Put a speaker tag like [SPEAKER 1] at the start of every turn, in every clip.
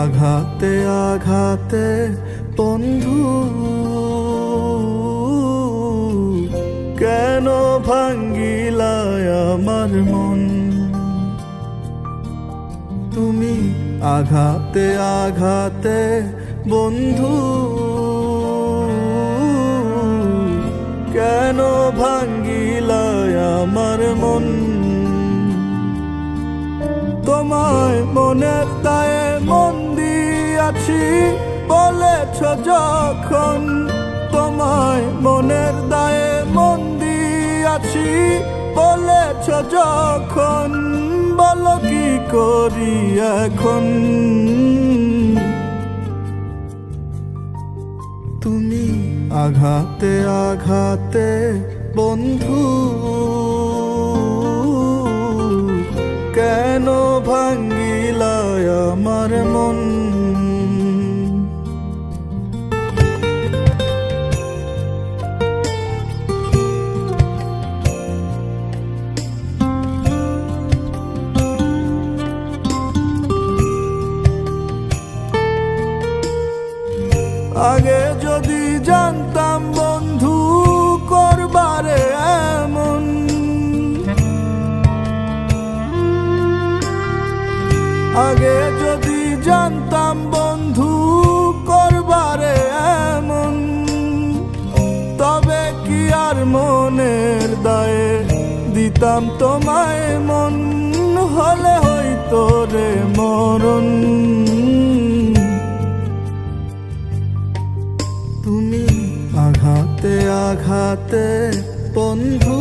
[SPEAKER 1] আঘাতে আঘাতে বন্ধু কেন ভাঙ্গিলায় আমার মন। তুমি আঘাতে আঘাতে বন্ধু কেন ভাঙ্গিলায় আমার মন। তোমায় মনের দায়ে মন দিয়াছি বলেছ যখন, তোমায় মনের দায়ে মন দিয়াছি বলেছ যখন, বলো কি করি এখন। তুমি আঘাতে আঘাতে বন্ধু কেন ভাঙ্গিলায় আমার মন। আগে যদি জানতাম বন্ধু করবারে এমন, আগে যদি জানতাম বন্ধু করবারে এমন, তবে কি আর মনের দায়ে দিতাম তোমায় মন। হলে হইতো রে মরণ। তুমি আঘাতে আঘাতে বন্ধু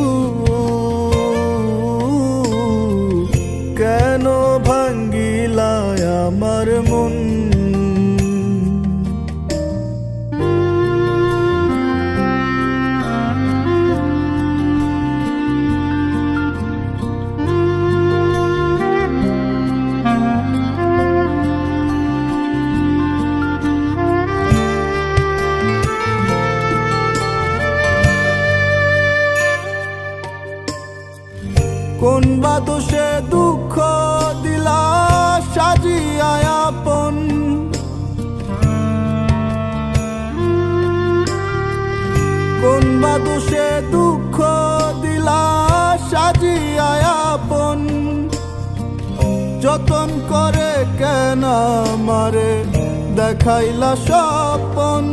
[SPEAKER 1] কেন ভাঙ্গিলায় আমার মন। কোন বা দোষে দুঃখ দিলা সাজিয়া আপন, কোন বা দোষে দুঃখ দিলা সাজিয়া আপন। যতন করে কেন আমারে দেখাইলা স্বপন,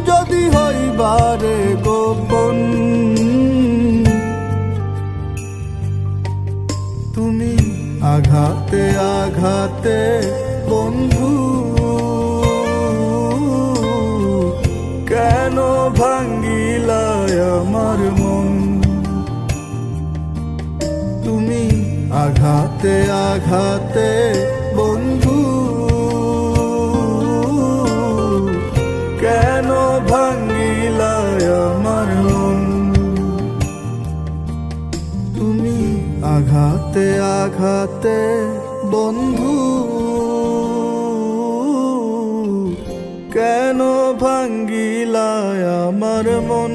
[SPEAKER 1] যদি হইবারে গোপন। তুমি আঘাতে আঘাতে বন্ধু কেন ভাঙ্গিলায় আমার মন। তুমি আঘাতে আঘাতে বন্ধু কেন ভাঙ্গিলায় আমার মন। তুমি আঘাতে আঘাতে বন্ধু কেন ভাঙ্গিলায় আমার মন।